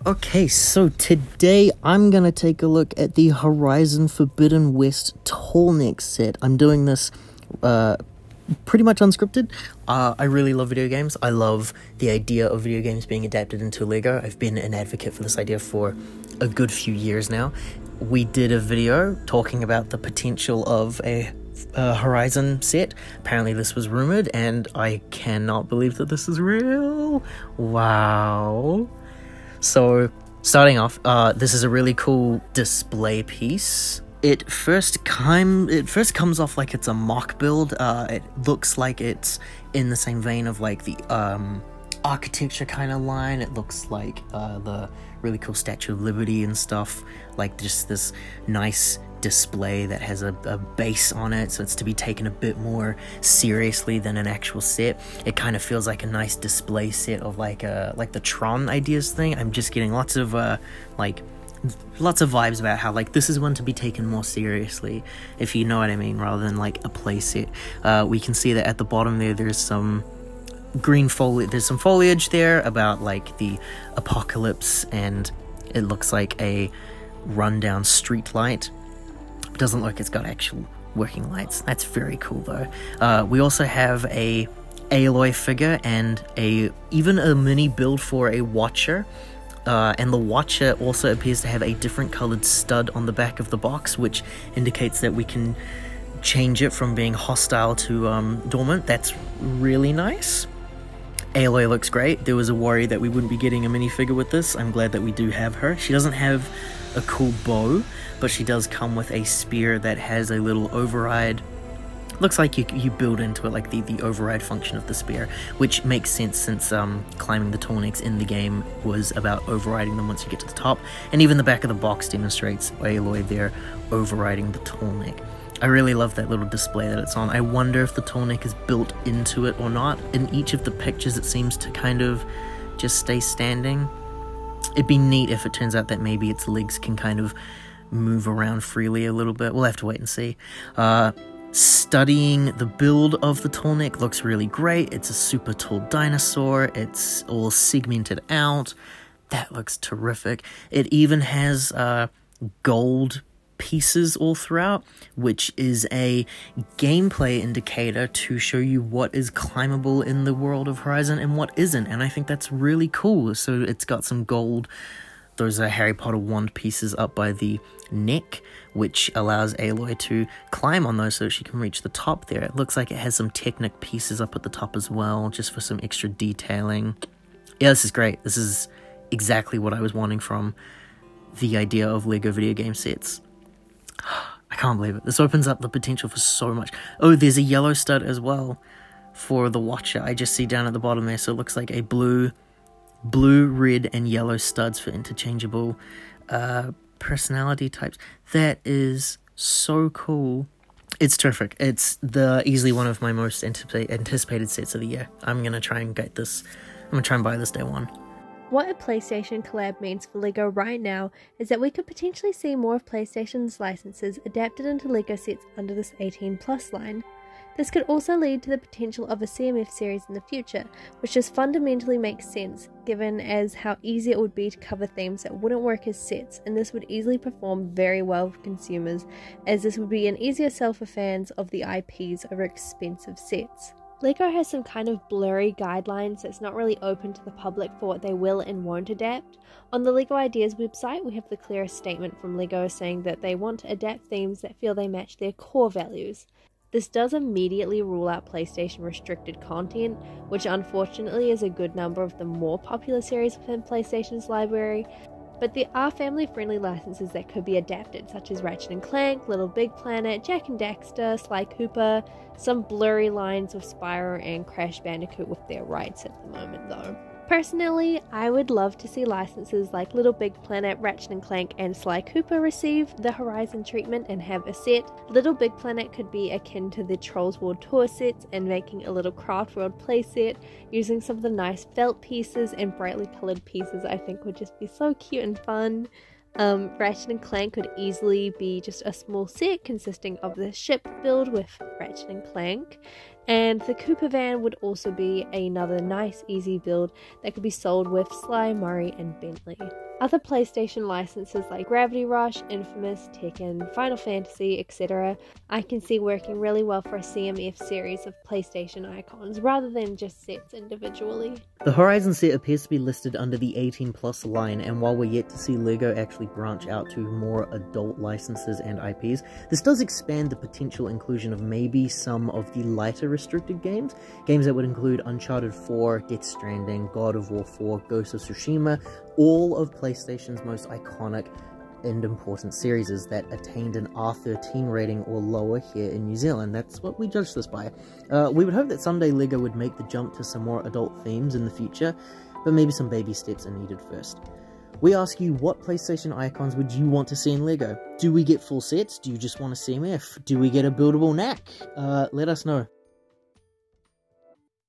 Okay, so today I'm gonna take a look at the Horizon Forbidden West Tallneck set. I'm doing this pretty much unscripted. I really love video games. I love the idea of video games being adapted into LEGO. I've been an advocate for this idea for a good few years now. We did a video talking about the potential of a Horizon set. Apparently this was rumored, and I cannot believe that this is real. Wow. So, starting off, this is a really cool display piece. It first comes off like it's a mock build. It looks like it's in the same vein of like the architecture kind of line. It looks like the really cool Statue of Liberty and stuff, like just this nice display that has a base on it, so it's to be taken a bit more seriously than an actual set. It kind of feels like a nice display set of like the Tron Ideas thing. I'm just getting lots of vibes about how like this is one to be taken more seriously, if you know what I mean, rather than like a play set. We can see that at the bottom there's some green foliage, there's some foliage there about like the apocalypse, and it looks like a rundown street light. It doesn't look like it's got actual working lights. That's very cool though. We also have a Aloy figure and even a mini build for a Watcher. And the Watcher also appears to have a different colored stud on the back of the box, which indicates that we can change it from being hostile to dormant. That's really nice. Aloy looks great. There was a worry that we wouldn't be getting a minifigure with this. I'm glad that we do have her. She doesn't have a cool bow, but she does come with a spear that has a little override. Looks like you build into it like the override function of the spear, which makes sense since climbing the Tallnecks in the game was about overriding them once you get to the top, and even the back of the box demonstrates Aloy there overriding the Tallneck. I really love that little display that it's on. I wonder if the Tallneck is built into it or not. In each of the pictures it seems to kind of just stay standing. It'd be neat if it turns out that maybe its legs can kind of move around freely a little bit. We'll have to wait and see. Studying the build of the Tallneck looks really great. It's a super tall dinosaur. It's all segmented out. That looks terrific. It even has gold pieces all throughout, which is a gameplay indicator to show you what is climbable in the world of Horizon and what isn't, and I think that's really cool. So it's got some gold, those are Harry Potter wand pieces up by the neck, which allows Aloy to climb on those so she can reach the top there. It looks like it has some Technic pieces up at the top as well, just for some extra detailing. Yeah, this is great. This is exactly what I was wanting from the idea of LEGO video game sets. I can't believe it. This opens up the potential for so much. Oh, there's a yellow stud as well for the Watcher. I just see down at the bottom there, so it looks like a blue, red, and yellow studs for interchangeable personality types. That is so cool. It's terrific. It's easily one of my most anticipated sets of the year. I'm going to try and get this. I'm going to try and buy this day one. What a PlayStation collab means for LEGO right now is that we could potentially see more of PlayStation's licenses adapted into LEGO sets under this 18+ line. This could also lead to the potential of a CMF series in the future, which just fundamentally makes sense given as how easy it would be to cover themes that wouldn't work as sets, and this would easily perform very well for consumers, as this would be an easier sell for fans of the IPs over expensive sets. LEGO has some kind of blurry guidelines that's not really open to the public for what they will and won't adapt. On the LEGO Ideas website, we have the clearest statement from LEGO saying that they want to adapt themes that feel they match their core values. This does immediately rule out PlayStation restricted content, which unfortunately is a good number of the more popular series within PlayStation's library, but there are family-friendly licenses that could be adapted, such as Ratchet & Clank, Little Big Planet, Jak and Daxter, Sly Cooper, some blurry lines with Spyro and Crash Bandicoot with their rights at the moment though. Personally, I would love to see licenses like Little Big Planet, Ratchet & Clank, and Sly Cooper receive the Horizon treatment and have a set. Little Big Planet could be akin to the Trolls World Tour sets and making a little Craft World playset using some of the nice felt pieces and brightly coloured pieces. I think would just be so cute and fun. Ratchet & Clank could easily be just a small set consisting of the ship build with Ratchet & Clank. And the Cooper van would also be another nice easy build that could be sold with Sly, Murray and Bentley. Other PlayStation licenses like Gravity Rush, Infamous, Tekken, Final Fantasy, etc. I can see working really well for a CMF series of PlayStation icons rather than just sets individually. The Horizon set appears to be listed under the 18+ line, and while we're yet to see LEGO actually branch out to more adult licenses and IPs, this does expand the potential inclusion of maybe some of the lighter restricted games that would include Uncharted 4, Death Stranding, God of War 4, Ghost of Tsushima, all of PlayStation's most iconic and important series that attained an R13 rating or lower here in New Zealand. That's what we judge this by. We would hope that someday LEGO would make the jump to some more adult themes in the future, but maybe some baby steps are needed first. We ask you, what PlayStation icons would you want to see in LEGO? Do we get full sets? Do you just want a CMF? Do we get a buildable knack? Let us know.